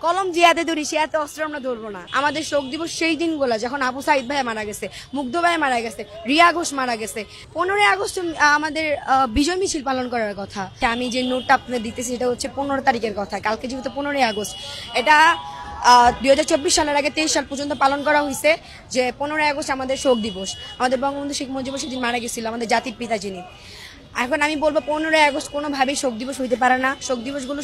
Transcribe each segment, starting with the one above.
কলম যে হাতে ধরি সে হাতে অস্ত্র আমরা ধরবো না। আমাদের শোক দিবস সেই দিনগুলো যখন আবু সাইদ ভাই মারা গেছে, মুগ্ধ ভাই মারা গেছে, রিয়া ঘোষ মারা গেছে। 15ই আগস্ট আমাদের বিজয় মিছিল পালন করার কথা। আমি যে নোটটা আপনাদের দিতেছি সেটা হচ্ছে 15 তারিখের কথা। কালকে যেহেতু 15ই আগস্ট, এটা 2024 সালের আগে 23 সাল পর্যন্ত পালন করা হয়েছে যে 15ই আগস্ট আমাদের শোক দিবস। আমাদের বঙ্গবন্ধু শেখ মুজিবুর সেদিন মারা গেছিল, আমাদের জাতির পিতা যিনি। এখন আমি বলবো 15ই আগস্ট কোনোভাবেই শোক দিবস হইতে পারে না। শোক দিবসগুলো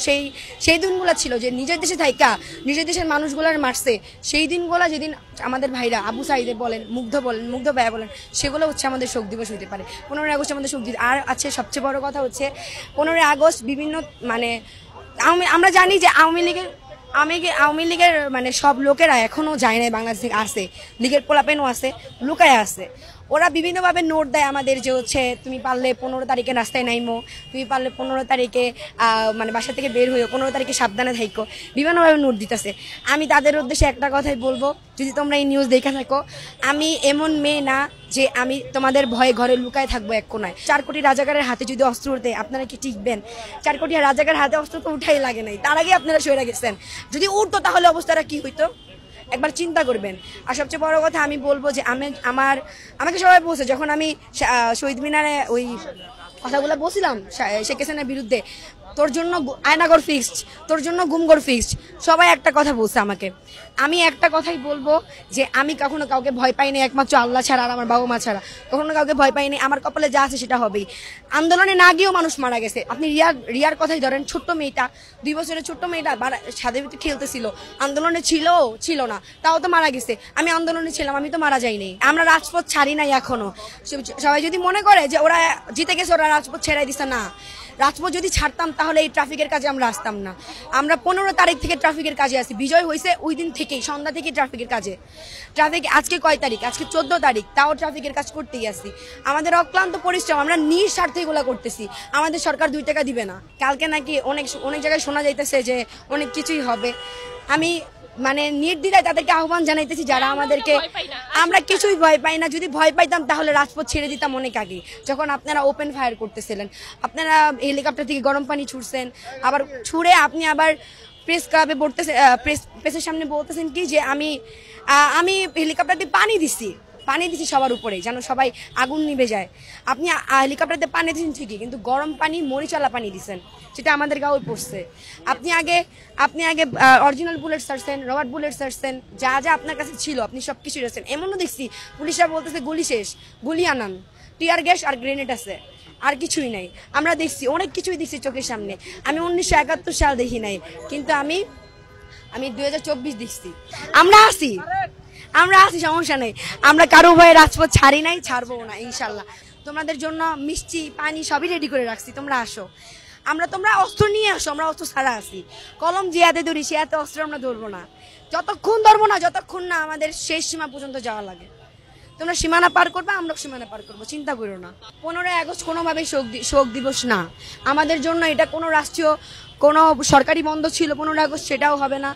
সেই দিনগুলো ছিল যে নিজের দেশে থাইকা নিজের দেশের মানুষগুলোর মারছে, সেই দিনগুলো যেদিন আমাদের ভাইরা আবু সাইদে বলেন, মুগ্ধ ভাইয়া বলেন, সেগুলো হচ্ছে আমাদের শোক দিবস হইতে পারে। 15ই আগস্ট আমাদের শোক দিবস। আর আছে সবচেয়ে বড় কথা হচ্ছে 15ই আগস্ট বিভিন্ন মানে আমরা জানি যে আওয়ামী লীগের মানে সব লোকেরা এখনো যায় নাই, বাংলাদেশে আছে, লীগের পোলাপেনও আছে, লুকায় আছে। ওরা বিভিন্নভাবে নোট দেয় আমাদের যে হচ্ছে তুমি পারলে 15 তারিখে রাস্তায় নাইমো, তুমি পারলে 15 তারিখে মানে বাসা থেকে বের হইও, 15 তারিখে সাবধানে থাইকো, বিভিন্নভাবে নোট দিতেছে। আমি তাদের উদ্দেশ্যে একটা কথাই বলবো, যদি তোমরা এই নিউজ দেখে থাকো, আমি এমন মেয়ে না যে আমি তোমাদের ভয়ে ঘরে লুকায় থাকবো এক কোনায়। 4 কোটি রাজাকারের হাতে যদি অস্ত্র উঠে আপনারা কি টিকবেন? 4 কোটি রাজাকার হাতে অস্ত্র তো উঠাই লাগে নাই, তার আগে আপনারা সরে গেছেন। যদি উঠতো তাহলে অবস্থাটা কি হইতো একবার চিন্তা করবেন। আর সবচেয়ে বড় কথা আমি বলবো যে আমাকে সবাই বলছে যখন আমি শহীদ মিনারে ওই কথাগুলো বলছিলাম শেখ হাসিনার বিরুদ্ধে, তোর জন্য আয়নাগর ফিক্সড, তোর জন্য গুমগর ফিক্সড, সবাই একটা কথা বলছে আমাকে। আমি একটা কথাই বলবো যে আমি কখনো কাউকে ভয় পাইনি, একমাত্র আল্লাহ ছাড়া আর আমার বাবা মা ছাড়া কখনো কাউকে ভয় পাইনি। আমার কপালে যা আছে সেটা হবেই। আন্দোলনে না গিয়েও মানুষ মারা গেছে। আপনি রিয়ার কথাই ধরেন, ছোট্ট মেয়েটা, 2 বছরের ছোট্ট মেয়েটা ছাদের ভিতরে খেলতেছিল, আন্দোলনে ছিল না, তাও তো মারা গেছে। আমি আন্দোলনে ছিলাম, আমি তো মারা যাইনি। আমরা রাজপথ ছাড়ি নাই এখনো। সবাই যদি মনে করে যে ওরা জিতে গেছে, ওরা রাজপথ ছেড়াই দিছে, না, রাজপথ যদি ছাড়তাম তাহলে এই ট্রাফিকের কাজে আমরা আসতাম না। আমরা 15 তারিখ থেকে ট্রাফিকের কাজে আসি, বিজয় হয়েছে ওই দিন থেকেই, সন্ধ্যা থেকে ট্রাফিকের কাজে। আজকে কয় তারিখ? আজকে 14 তারিখ, তাও ট্রাফিকের কাজ করতেই আসি। আমাদের অক্লান্ত পরিশ্রম, আমরা নিঃস্বার্থে এগুলো করতেছি। আমাদের সরকার 2 টাকা দিবে না। কালকে নাকি অনেক জায়গায় শোনা যাইতেছে যে অনেক কিছুই হবে। আমি মানে নির্দ্বিধায় তাদেরকে আহ্বান জানাইতেছি যারা আমাদেরকে, আমরা কিছুই ভয় পাই না। যদি ভয় পাইতাম তাহলে রাজপথ ছেড়ে দিতাম অনেক আগে, যখন আপনারা ওপেন ফায়ার করতেছিলেন। আপনারা হেলিকপ্টার থেকে গরম পানি ছুড়ছেন, আবার ছুড়ে আপনি আবার প্রেস ক্লাবে প্রেসের সামনে বলতেছেন কি যে আমি হেলিকপ্টার দিয়ে পানি দিছি সবার উপরে, যেন সবাই আগুন নিভে যায়। আপনি হেলিকপ্টার দিয়ে পানি দিচ্ছেন ঠিকই, কিন্তু গরম পানি, মরিচালা পানি দিচ্ছেন, যেটা আমাদের গাঁয়ে পড়ছে। আপনি আগে অরিজিনাল বুলেট ছাড়ছেন, রবার্ট বুলেট ছাড়ছেন, যা আপনার কাছে ছিল আপনি সবকিছু ছাড়ছেন। এমনও দেখছি পুলিশরা বলতেছে গুলি শেষ, গুলি আনান, টিয়ার গ্যাস আর গ্রেনেড আছে, আর কিছুই নাই। আমরা দেখছি, অনেক কিছুই দেখছি চোখের সামনে। আমি 1971 সাল দেখি নাই, কিন্তু আমি 2024 দেখছি। আমরা আছি, সমস্যা নেই। আমরা কারো ভয়ে রাজপথ ছাড়ি নাই, ছাড়বো না ইনশাল্লাহ। তোমাদের জন্য মিষ্টি পানি সবই রেডি করে রাখছি, তোমরা আসো। তোমরা অস্ত্র নিয়ে আসো, আমরা অস্ত্র ছাড়া আছি। কলম যে হাতে ধরি সে হাতে অস্ত্র আমরা ধরবো না। যতক্ষণ না আমাদের শেষ সীমা পর্যন্ত যাওয়া লাগে। তোমরা সীমানা পার করবে, আমরা সীমানা পার করবো, চিন্তা করো না। 15ই আগস্ট কোনোভাবেই শোক দিবস না আমাদের জন্য। এটা কোনো রাষ্ট্রীয় কোনো সরকারি বন্ধ ছিল 15ই আগস্ট, সেটাও হবে না।